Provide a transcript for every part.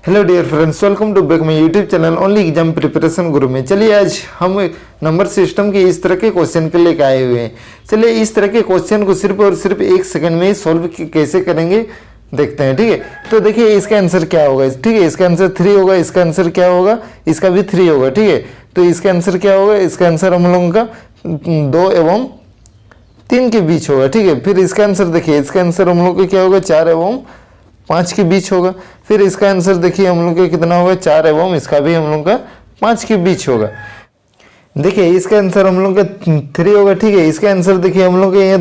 Hello dear friends, welcome to back my YouTube channel only exam preparation Guru में। चलिए आज हम नंबर सिस्टम के इस तरह के क्वेश्चन के लेकर आए हुए हैं। चलिए इस तरह के क्वेश्चन को सिर्फ और सिर्फ 1 सेकंड में ही सॉल्व कैसे करेंगे देखते हैं। ठीक है, तो देखिए इसका आंसर क्या होगा। ठीक है, इसका आंसर 3 होगा। इसका आंसर क्या होगा, इसका भी 3 होगा। ठीक है, तो इसका आंसर क्या होगा, इसका आंसर हम लोगों का 2 एवं 3 के बीच होगा। ठीक है, फिर इसका आंसर देखिए, इसका आंसर हम लोग का क्या होगा, 4 एवं 5 के बीच होगा। फिर इसका आंसर देखिए हम लोग का कितना होगा, 4 एवं इसका भी हम लोग का 5 के बीच होगा। देखिए इसका आंसर हम लोग का 3 होगा। ठीक है, इसका आंसर देखिए हम लोग के यहाँ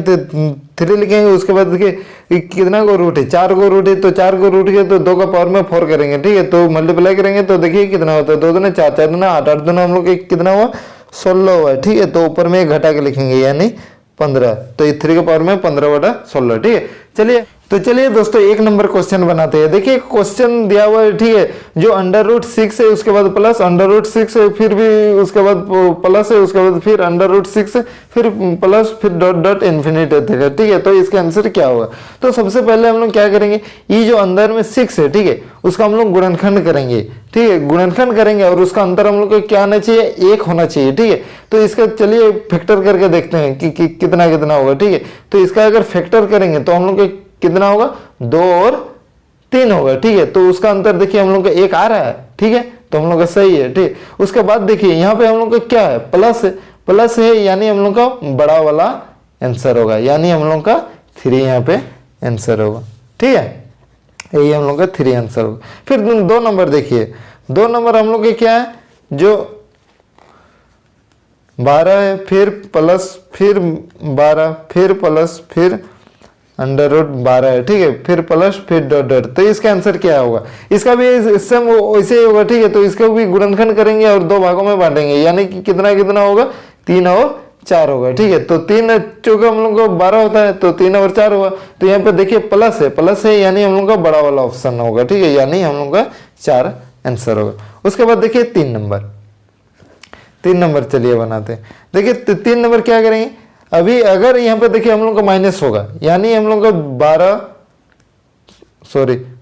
3 लिखेंगे। उसके बाद देखिए कितना को रूट है, 4 को रूट है, तो 4 को रूट किया तो 2 का पावर में 4 करेंगे। ठीक है, तो मल्टीप्लाई करेंगे तो देखिए कितना होता है, 2 दूना 4, 4 दूना 8, 8 दूना हम लोग कितना हुआ, 16 हुआ। ठीक है, तो ऊपर में घटा के लिखेंगे यानी 15, तो ये 3 के पावर में 15/16। ठीक है, चलिए दोस्तों 1 नंबर क्वेश्चन बनाते हैं। देखिए क्वेश्चन दिया हुआ है। ठीक है, जो √6 है उसके बाद प्लस √6 है, फिर भी उसके बाद प्लस है, उसके बाद फिर √6 है, फिर प्लस, फिर डॉट डॉट इन्फिनिटी तक है। ठीक है, तो इसका आंसर क्या होगा। तो सबसे पहले हम लोग क्या करेंगे, ये जो अंदर में 6 है, ठीक है, उसका हम लोग गुणनखंड करेंगे। ठीक है, गुणनखंड करेंगे और उसका अंतर हम लोग को क्या आना चाहिए, 1 होना चाहिए। ठीक है, तो इसका चलिए फैक्टर करके देखते हैं कि कितना कितना होगा। ठीक है, तो इसका अगर फैक्टर करेंगे तो हम लोग कितना होगा, 2 और 3 होगा। ठीक है, तो उसका अंतर देखिए हम लोग का 1 आ रहा है। ठीक है, तो हम लोग का सही है। ठीक, उसके बाद देखिए यहाँ पे हम लोग का क्या है, प्लस है यानी हम लोग का बड़ा वाला आंसर होगा, यानी हम लोग का 3 यहाँ पे आंसर होगा। ठीक है, यही हम लोग का 3 आंसर होगा। फिर 2 नंबर देखिए, 2 नंबर हम लोग के क्या है, जो 12 है, फिर प्लस, फिर 12, फिर प्लस, फिर √12 है। ठीक है, फिर प्लस, फिर डॉट डॉट, तो इसका आंसर क्या होगा, इसका भी सेम वैसे ही होगा। ठीक है, तो इसका भी गुणनखंड करेंगे और 2 भागों में बांटेंगे, यानी कि कितना कितना होगा, 3 और 4 होगा। ठीक है, तो 3 चौके हम लोग को 12 होता है, तो 3 और 4 होगा। तो यहाँ पे देखिए प्लस है यानी हम लोग का बड़ा वाला ऑप्शन होगा। ठीक है, यानी हम लोग का 4 आंसर होगा। उसके बाद देखिए 3 नंबर चलिए बनाते हैं। देखिए 3 नंबर क्या करेंगे, अभी अगर यहाँ पे देखिए हम लोग का माइनस होगा, यानी हम लोग का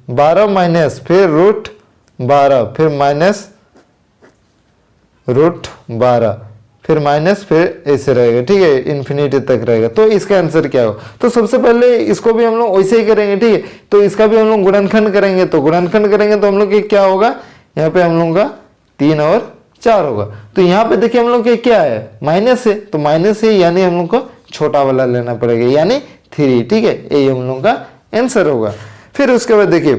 12 माइनस, फिर √12, फिर माइनस √12, फिर माइनस, फिर ऐसे रहेगा। ठीक है, इन्फिनिटी तक रहेगा। तो इसका आंसर क्या होगा, तो सबसे पहले इसको भी हम लोग वैसे ही करेंगे। ठीक है, तो इसका भी हम लोग गुणनखंड करेंगे, तो गुणनखंड करेंगे तो हम लोग क्या होगा, यहाँ पे हम लोग का 3 और 4 होगा। तो यहाँ पे देखिए हम लोग के क्या है, माइनस है, तो माइनस है यानी हम लोग को छोटा वाला लेना पड़ेगा, यानी 3। ठीक है, यही हम लोग का आंसर होगा। फिर उसके बाद देखिए,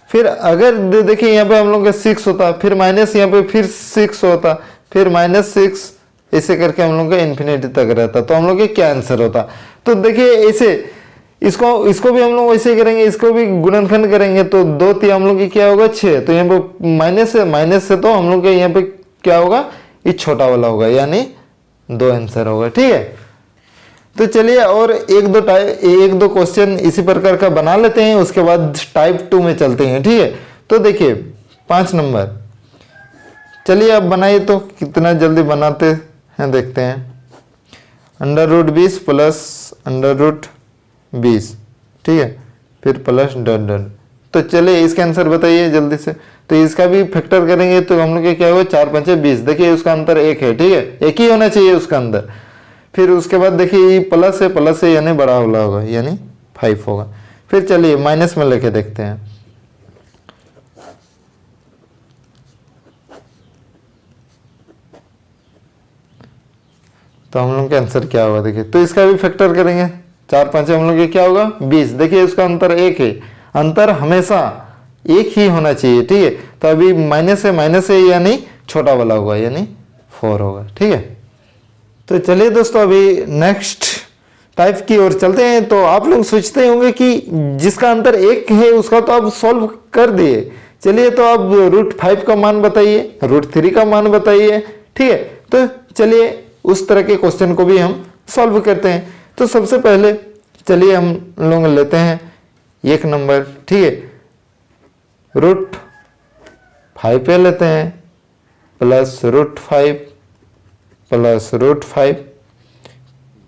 फिर अगर देखिए यहाँ पे हम लोग का 6 होता, फिर माइनस यहाँ पे फिर 6 होता, फिर -6, ऐसे करके हम लोग का इन्फिनिटी तक रहता, तो हम लोग का क्या आंसर होता। तो देखिए ऐसे इसको भी हम लोग वैसे ही करेंगे, इसको भी गुणनखंड करेंगे, तो 2 3 हम लोग की क्या होगा, 6। तो यहाँ पे माइनस से तो हम लोग के यहाँ पे क्या होगा, ये छोटा वाला होगा, यानी 2 आंसर होगा। ठीक है, तो चलिए और एक दो क्वेश्चन इसी प्रकार का बना लेते हैं, उसके बाद टाइप 2 में चलते हैं। ठीक है, तो देखिए 5 नंबर, चलिए अब बनाइए, तो कितना जल्दी बनाते हैं देखते हैं। √20 प्लस √20, ठीक है, फिर प्लस डॉट डॉट, तो चलिए इसका आंसर बताइए जल्दी से। तो इसका भी फैक्टर करेंगे तो हम लोग क्या होगा, 4 5 20, देखिए उसका अंतर 1 है। ठीक है, 1 ही होना चाहिए उसका अंदर। फिर उसके बाद देखिए प्लस है यानी बड़ा वाला होगा, यानी 5 होगा। फिर चलिए माइनस में लेके देखते हैं। तो हम लोग का आंसर क्या होगा देखिए, तो इसका भी फैक्टर करेंगे, 4 5 हम लोग क्या होगा, 20, देखिए उसका अंतर 1 है, अंतर हमेशा 1 ही होना चाहिए। ठीक है, तो अभी माइनस है यानी छोटा वाला होगा, यानी 4 होगा। ठीक है, तो चलिए दोस्तों अभी नेक्स्ट टाइप की ओर चलते हैं। तो आप लोग सोचते होंगे कि जिसका अंतर 1 है उसका तो आप सॉल्व कर दिए, चलिए तो अब √5 का मान बताइए, √3 का मान बताइए। ठीक है, तो चलिए उस तरह के क्वेश्चन को भी हम सॉल्व करते हैं। तो सबसे पहले चलिए हम लोग लेते हैं 1 नंबर। ठीक है, √5 पे लेते हैं, प्लस √5 प्लस √5,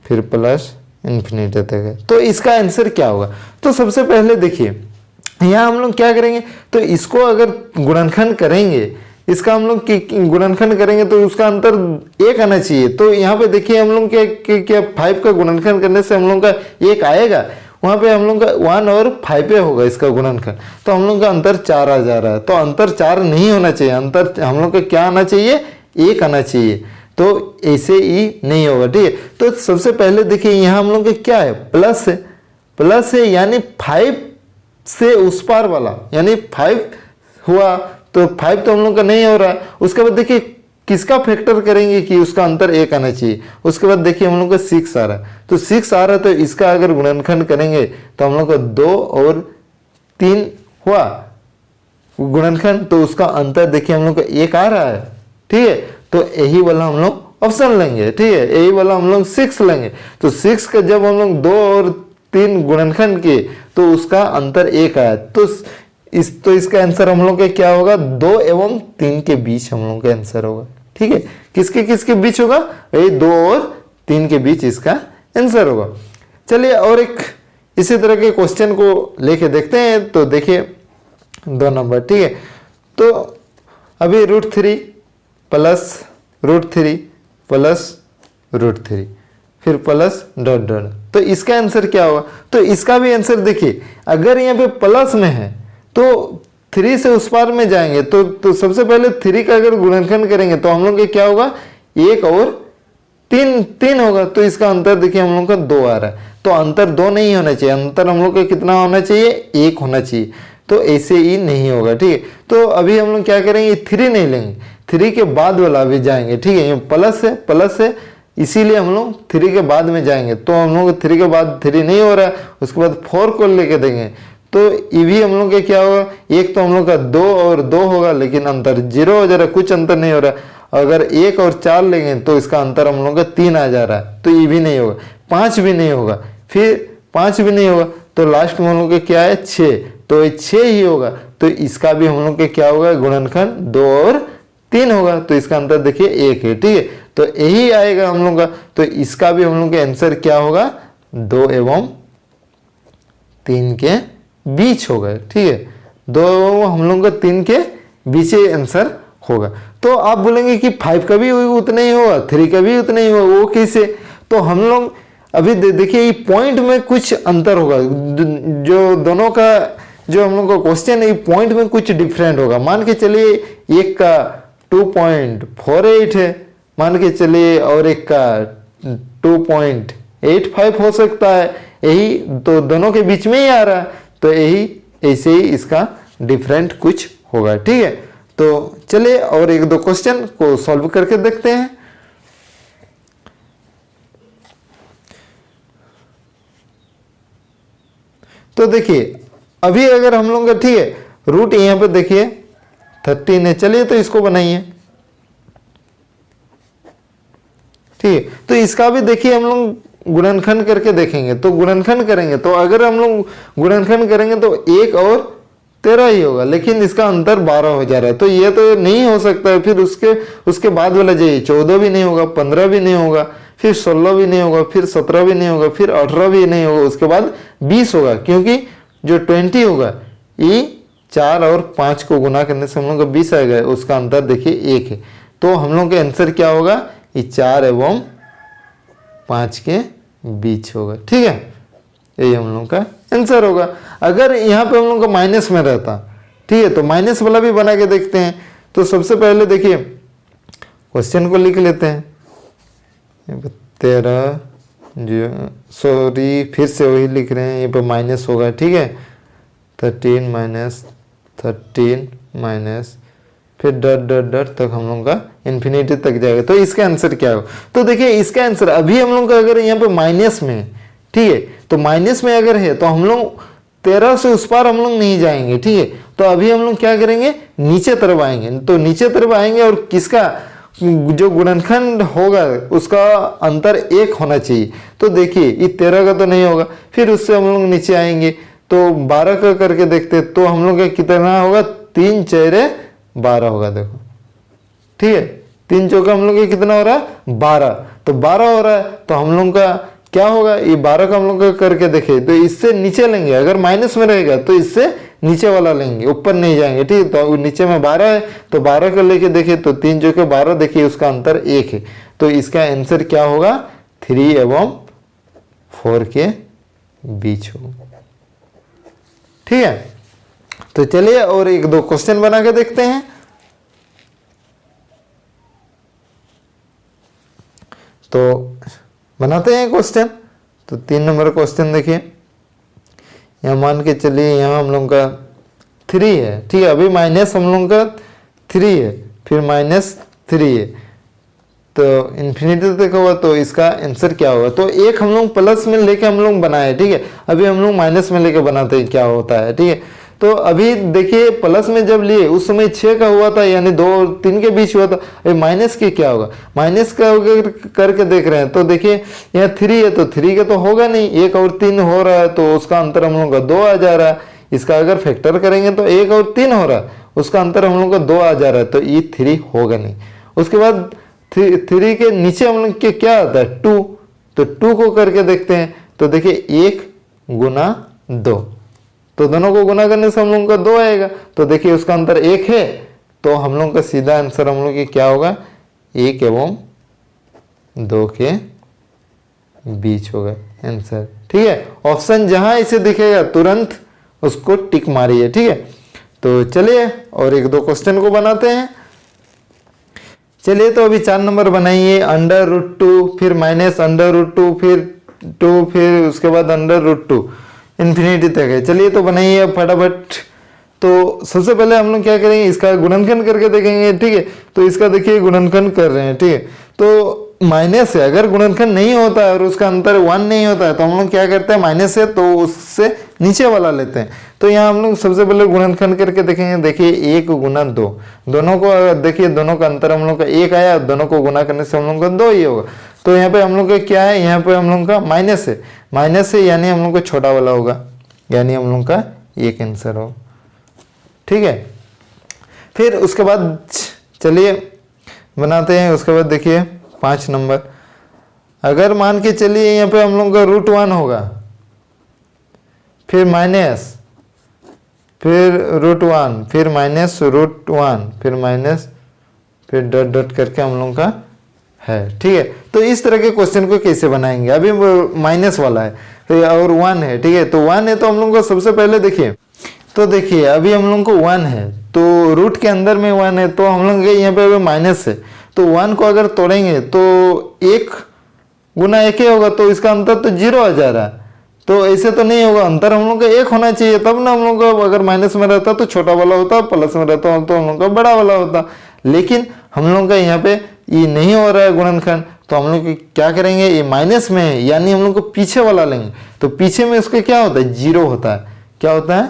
फिर प्लस इन्फिनिटी तक है। तो इसका आंसर क्या होगा? तो सबसे पहले देखिए यहाँ हम लोग क्या करेंगे, तो इसको अगर गुणनखंड करेंगे, इसका हम लोग गुणनखंड करेंगे तो उसका अंतर 1 आना चाहिए। तो यहाँ पे देखिए हम लोग क्या 5 का गुणनखंड करने से हम लोग का 1 आएगा, वहाँ पे हम लोग का 1 और 5 पे होगा इसका गुणनखंड, तो हम लोग का अंतर 4 आ जा रहा है। तो अंतर 4 नहीं होना चाहिए, अंतर हम लोग का क्या आना चाहिए? 1 आना चाहिए। तो ऐसे ही नहीं होगा, ठीक है। तो सबसे पहले देखिए यहाँ हम लोग का क्या है? प्लस है, प्लस है यानी 5 से उस पार वाला, यानी 5 हुआ तो 5 तो हम लोग का नहीं हो रहा है। उसके बाद देखिए किसका फैक्टर करेंगे कि उसका अंतर 1 आना चाहिए। उसके बाद देखिए हम लोग का 6 आ रहा है, तो 6 आ रहा है तो इसका अगर गुणनखंड करेंगे तो हम लोग का 2 और 3 हुआ गुणनखंड, तो उसका अंतर देखिए हम लोग का 1 आ रहा है, ठीक है। तो यही वाला हम लोग ऑप्शन लेंगे, ठीक है, यही वाला हम लोग 6 लेंगे। तो 6 का जब हम लोग 2 और 3 गुणनखंड किए तो उसका अंतर 1 आया। तो इसका आंसर हम लोग का क्या होगा? 2 एवं 3 के बीच हम लोग का आंसर होगा, ठीक है। किसके किसके बीच होगा? यही 2 और 3 के बीच इसका आंसर होगा। चलिए और एक इसी तरह के क्वेश्चन को लेके देखते हैं। तो देखिए 2 नंबर, ठीक है। तो अभी √3 प्लस √3 प्लस √3 फिर प्लस डॉट डॉट, तो इसका आंसर क्या होगा? तो इसका भी आंसर देखिए, अगर यहाँ पे प्लस में है तो 3 से उस पार में जाएंगे तो सबसे पहले 3 का अगर गुणनखंड करेंगे तो हम लोग के क्या होगा? 1 और 3 होगा। तो इसका अंतर देखिए हम लोग का 2 आ रहा है। तो अंतर 2 नहीं होना चाहिए, अंतर हम लोग का कितना होना चाहिए? 1 होना चाहिए। तो ऐसे ही नहीं होगा, ठीक है। तो अभी हम लोग क्या करेंगे? 3 नहीं लेंगे, 3 के बाद वाला अभी जाएंगे, ठीक है। ये प्लस है इसीलिए हम लोग 3 के बाद में जाएंगे। तो हम लोग 3 के बाद 3 नहीं हो रहा है, उसके बाद 4 को लेके देंगे तो ये भी हम लोग का क्या होगा? एक तो हम लोग का 2 और 2 होगा, लेकिन अंतर 0 हो जा रहा है, कुछ अंतर नहीं हो रहा है। अगर 1 और 4 लेंगे तो इसका अंतर हम लोग का 3 आ जा रहा है, तो ये भी नहीं होगा। 5 भी नहीं होगा, फिर 5 भी नहीं होगा, तो लास्ट में हम लोग का क्या है? 6, तो ये 6 ही होगा। तो इसका भी हम लोग का क्या होगा? गुणनखंड 2 और 3 होगा। तो इसका अंतर देखिए 1 है, ठीक है। तो यही आएगा हम लोग का। तो इसका भी हम लोग का आंसर क्या होगा? 2 एवं 3 के बीच होगा, ठीक है। 2 हम लोग का 3 के बीच आंसर होगा। तो आप बोलेंगे कि 5 का भी उतना ही होगा, 3 का भी उतना ही होगा, वो कैसे? तो हम लोग अभी देखिए पॉइंट में कुछ अंतर होगा, जो दोनों का जो हम लोग का क्वेश्चन है पॉइंट में कुछ डिफरेंट होगा। मान के चलिए एक का 2.48 है, मान के चलिए, और एक का 2.85 हो सकता है। यही तो दोनों के बीच में ही आ रहा है, तो यही ऐसे ही इसका डिफरेंट कुछ होगा, ठीक है। तो चलिए और 1-2 क्वेश्चन को सॉल्व करके देखते हैं। तो देखिए अभी अगर हम लोग का, ठीक है, रूट यहाँ पे देखिए 13 है, चलिए तो इसको बनाइए, ठीक है। तो इसका भी देखिए हम लोग गुणनखंड करके देखेंगे। तो गुणनखंड करेंगे तो अगर हम लोग गुणनखंड करेंगे तो 1 और 13 ही होगा, लेकिन इसका अंतर 12 हो जा रहा है, तो ये तो नहीं हो सकता है। फिर उसके बाद वाला जाइए, 14 भी नहीं होगा, 15 भी नहीं होगा, फिर 16 भी नहीं होगा, फिर 17 भी नहीं होगा, फिर 18 भी नहीं होगा, उसके बाद 20 होगा, क्योंकि जो 20 होगा ये 4 और 5 को गुना करने से हम लोग का 20 आएगा, उसका अंतर देखिए 1 है। तो हम लोग का आंसर क्या होगा? ये 4 एवं 5 के बीच होगा, ठीक है। यही हम लोग का आंसर होगा। अगर यहाँ पे हम लोग का माइनस में रहता, ठीक है, तो माइनस वाला भी बना के देखते हैं। तो सबसे पहले देखिए क्वेश्चन को लिख लेते हैं। 13 सॉरी फिर से वही लिख रहे हैं, ये पे माइनस होगा, ठीक है। 13 माइनस 13 माइनस फिर डॉट डॉट डॉट तक हम लोग का इन्फिनिटी तक जाएगा। तो इसका आंसर क्या होगा? तो देखिए इसका आंसर अभी हम लोग का अगर यहाँ पे माइनस में, ठीक है, तो माइनस में अगर है तो हम लोग 13 से उस पार हम लोग नहीं जाएंगे, ठीक है। तो अभी हम लोग क्या करेंगे? नीचे तरफ आएंगे। तो नीचे तरफ आएंगे और किसका जो गुणनखंड होगा उसका अंतर 1 होना चाहिए। तो देखिए ये 13 का तो नहीं होगा, फिर उससे हम लोग नीचे आएंगे तो 12 का करके देखते, तो हम लोग का कितना होगा? 3 4 12 होगा, देखो, ठीक है। 3 चौका हम लोग का कितना हो रहा है? 12। तो 12 हो रहा है, तो हम लोग का क्या होगा, ये 12 का हम लोग करके देखे तो इससे नीचे लेंगे, अगर माइनस में रहेगा तो इससे नीचे वाला लेंगे, ऊपर नहीं जाएंगे, ठीक है। तो नीचे में 12 है तो 12 का लेके देखे तो 3 जो के 12, देखिए उसका अंतर 1 है, तो इसका आंसर क्या होगा, 3 एवं 4 के बीच होगा, ठीक है। तो चलिए और एक दो क्वेश्चन बना के देखते हैं। तो बनाते हैं क्वेश्चन। तो 3 नंबर क्वेश्चन देखिए, यहाँ मान के चलिए यहाँ हम लोग का 3 है, ठीक है। अभी माइनस हम लोग का 3 है, फिर -3 है, तो इन्फिनिटी तक होगा, तो इसका आंसर क्या होगा। तो एक हम लोग प्लस में लेके हम लोग बनाए, ठीक है। अभी हम लोग माइनस में लेके बनाते हैं क्या होता है, ठीक है। तो अभी देखिए प्लस में जब लिए उस समय 6 का हुआ था, यानी 2 और 3 के बीच हुआ था। अभी माइनस के क्या होगा, माइनस का करके देख रहे हैं तो देखिए यहाँ 3 है तो 3 का तो होगा नहीं, 1 और 3 हो रहा है तो उसका अंतर हम लोग का 2 आ जा रहा है। इसका अगर फैक्टर करेंगे तो 1 और 3 हो रहा है, उसका अंतर हम लोग का 2 आ जा रहा है, तो ये 3 होगा नहीं। उसके बाद 3 के नीचे हम लोग के क्या आता है, 2, तो 2 को करके देखते हैं तो देखिए 1 गुना 2, तो दोनों को गुना करने से हम लोग का 2 आएगा, तो देखिए उसका अंतर 1 है, तो हम लोग का सीधा आंसर हम लोग की क्या होगा, 1 एवं 2 के बीच होगा आंसर, ठीक है। ऑप्शन जहां इसे दिखेगा तुरंत उसको टिक मारिए, ठीक है। तो चलिए और एक दो क्वेश्चन को बनाते हैं। चलिए तो अभी 4 नंबर बनाइए, √2 फिर -√2 फिर 2 फिर उसके बाद √2 इन्फिनिटी तक है। चलिए तो बनाइए अब फटाफट। तो सबसे पहले हम लोग क्या करेंगे, इसका गुणनखंड करके देखेंगे, ठीक है। तो इसका देखिए गुणनखंड कर रहे हैं, ठीक है। तो माइनस है, अगर गुणनखंड नहीं होता है और उसका अंतर 1 नहीं होता है तो हम लोग क्या करते हैं, माइनस है तो उससे नीचे वाला लेते हैं। तो यहाँ हम लोग सबसे पहले गुणनखंड करके देखेंगे, देखिए 1 गुना 2, दोनों को देखिए दोनों का अंतर हम लोग का 1 आया, दोनों को गुना करने से हम लोग का 2 ही होगा। तो यहाँ पे हम लोग का क्या है, यहाँ पे हम लोग का माइनस है, यानी हम लोग का छोटा वाला होगा, यानी हम लोग का 1 आंसर हो, ठीक है। फिर उसके बाद चलिए बनाते हैं। उसके बाद देखिए 5 नंबर, अगर मान के चलिए यहाँ पे हम लोग का √1 होगा, फिर माइनस, फिर √1, फिर -√1, फिर माइनस, फिर डॉट डॉट करके हम लोग का है, ठीक है। तो इस तरह के क्वेश्चन को कैसे बनाएंगे, अभी माइनस वाला है तो और 1 है, ठीक है। तो 1 है तो हम लोग को सबसे पहले देखिए, तो देखिए अभी हम लोग को 1 है तो रूट के अंदर में 1 है, तो हम लोग यहाँ पे अभी माइनस है, तो 1 को अगर तोड़ेंगे तो 1 गुना 1 ही होगा, तो इसका अंतर तो 0 आ जा रहा है। तो ऐसे तो नहीं होगा, अंतर हम लोग का 1 होना चाहिए, तब ना हम लोग का, अगर माइनस में रहता तो छोटा वाला होता, प्लस में रहता तो हम लोग का बड़ा वाला होता। लेकिन हम लोग का यहाँ पे ये नहीं हो रहा है गुणनखंड, तो हम लोग क्या करेंगे, ये माइनस में है यानी हम लोग को पीछे वाला लेंगे, तो पीछे में उसका क्या होता है, 0 होता है। क्या होता है,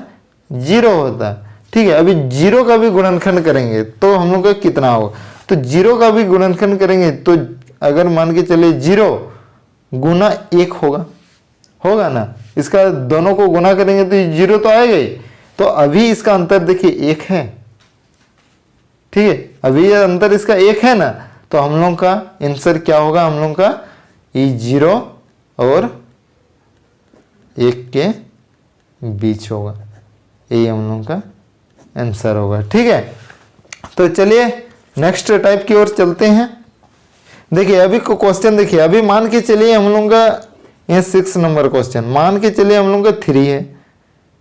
0 होता है, ठीक है। अभी 0 का भी गुणनखंड करेंगे तो हम लोग का कितना होगा, तो 0 का भी गुणनखंड करेंगे तो अगर मान के चले 0 गुना 1 होगा ना, इसका दोनों को गुना करेंगे तो 0 तो आएगा ही। तो अभी इसका अंतर देखिए 1 है, ठीक है। अभी ये अंतर इसका 1 है ना, तो हम लोग का आंसर क्या होगा, हम लोग का ये 0 और 1 के बीच होगा, ये हम लोग का आंसर होगा, ठीक है। तो चलिए नेक्स्ट टाइप की ओर चलते हैं। देखिए अभी को क्वेश्चन देखिए, अभी मान के चलिए हम लोग का ये 6 नंबर क्वेश्चन, मान के चलिए हम लोग का 3 है,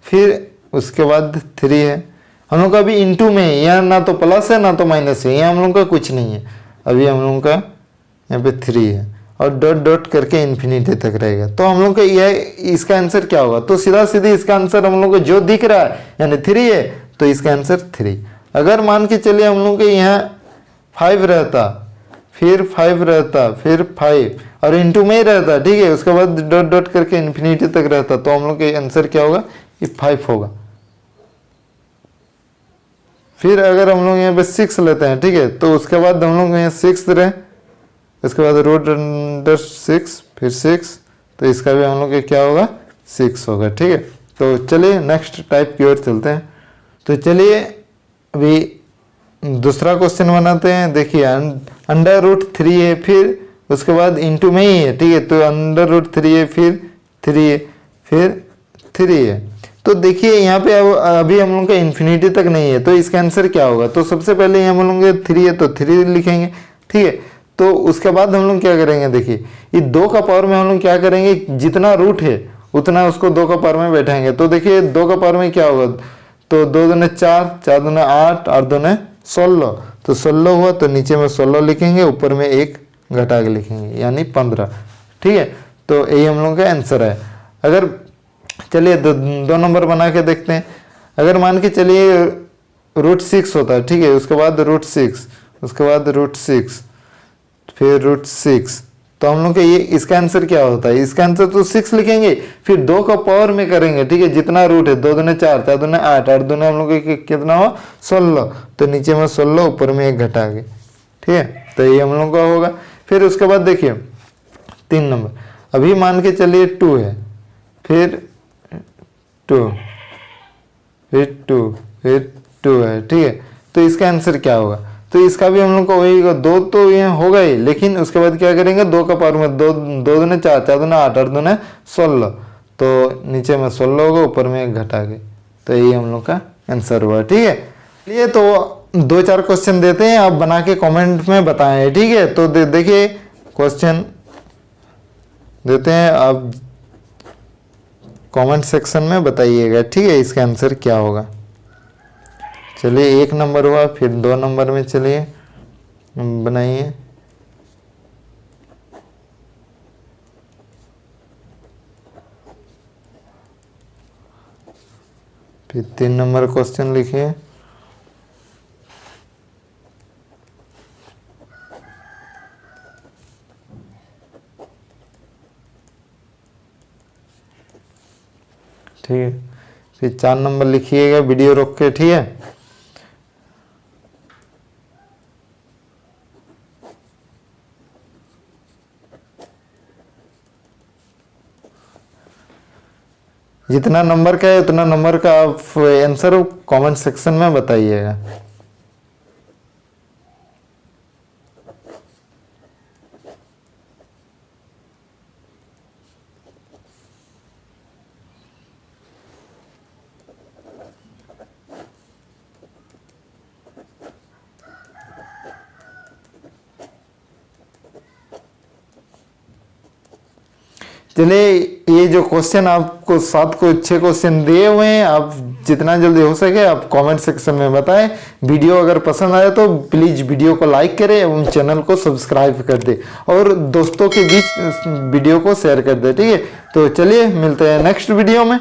फिर उसके बाद 3 है, हम लोग का अभी इंटू में है, यहाँ ना तो प्लस है ना तो माइनस है, यहाँ हम लोग का कुछ नहीं है। अभी हम लोग का यहाँ पे 3 है और डॉट डॉट करके इन्फिनिटी तक रहेगा, तो हम लोग का यह इसका आंसर क्या होगा, तो सीधा सीधी इसका आंसर हम लोग को जो दिख रहा है यानी 3 है, तो इसका आंसर 3। अगर मान के चलिए हम लोग के यहाँ 5 रहता, फिर 5 रहता, फिर 5 और इंटू में ही रहता, ठीक है, उसके बाद डॉट डॉट करके इन्फिनिटी तक रहता, तो हम लोग का आंसर क्या होगा, ये 5 होगा। फिर अगर हम लोग यहाँ पे 6 लेते हैं, ठीक है, तो उसके बाद हम लोग यहाँ 6 रहे, उसके बाद √6 फिर 6, तो इसका भी हम लोग का क्या होगा, 6 होगा, ठीक है। तो चलिए नेक्स्ट टाइप की ओर चलते हैं। तो चलिए अभी दूसरा क्वेश्चन बनाते हैं। देखिए √3 है, फिर उसके बाद इंटू में ही है, ठीक है, तो अंडर रूट 3 है, फिर 3 है, फिर 3 है। तो देखिए यहाँ पे अभी हम लोग का इन्फिनिटी तक नहीं है, तो इसका आंसर क्या होगा? तो सबसे पहले यहाँ हम लोग 3 है तो 3 लिखेंगे, ठीक है। तो उसके बाद हम लोग क्या करेंगे, देखिए ये 2 का पावर में हम लोग क्या करेंगे, जितना रूट है उतना उसको 2 का पावर में बैठाएंगे। तो देखिए 2 का पावर में क्या होगा, तो 2 दूने 4, 4 दूने 8, 8 दूने 16, तो 16 हुआ, तो नीचे में 16 लिखेंगे, ऊपर में 1 घटा के लिखेंगे, यानी 15, ठीक है। तो यही हम लोग का आंसर है। अगर चलिए 2 नंबर बना के देखते हैं। अगर मान के चलिए √6 होता है, ठीक है, उसके बाद √6, उसके बाद √6, फिर √6, तो हम लोग का ये इसका आंसर क्या होता है? इसका आंसर तो 6 लिखेंगे, फिर 2 का पावर में करेंगे, ठीक है, जितना रूट है, 2 दूने 4, 4 दूने 8, 8 दूने हम लोग कितना हुआ 16, तो नीचे में 16, ऊपर में 1 घटा के, ठीक है, तो ये हम लोग का होगा। फिर उसके बाद देखिए 3 नंबर, अभी मान के चलिए 2 है, फिर 2, फिर 2, फिर 2 है, ठीक है, तो इसका आंसर क्या होगा? तो इसका भी हम लोग को वही 2 तो ये होगा ही, लेकिन उसके बाद क्या करेंगे, 2 का पावर में 2 दूने 4, 4 दूने 8, 8 दूने 16, तो नीचे में 16 होगा, ऊपर में 1 घटा के, तो यही हम लोग का आंसर हुआ, ठीक है। चलिए तो 2-4 क्वेश्चन देते हैं, आप बना के कमेंट में बताएं, ठीक है। तो देखिए क्वेश्चन देते हैं, आप कमेंट सेक्शन में बताइएगा, ठीक है, इसका आंसर क्या होगा। चलिए 1 नंबर हुआ, फिर 2 नंबर में चलिए बनाइए। फिर 3 नंबर क्वेश्चन लिखिए। ठीक है, फिर 4 नंबर लिखिएगा वीडियो रोक के, ठीक है। जितना नंबर का है उतना नंबर का आप आंसर कमेंट सेक्शन में बताइएगा। चलिए ये जो क्वेश्चन आपको 7 को 6 क्वेश्चन दिए हुए हैं, आप जितना जल्दी हो सके आप कमेंट सेक्शन में बताएं। वीडियो अगर पसंद आए तो प्लीज़ वीडियो को लाइक करें एवं चैनल को सब्सक्राइब कर दे और दोस्तों के बीच वीडियो को शेयर कर दे, ठीक है। तो चलिए मिलते हैं नेक्स्ट वीडियो में।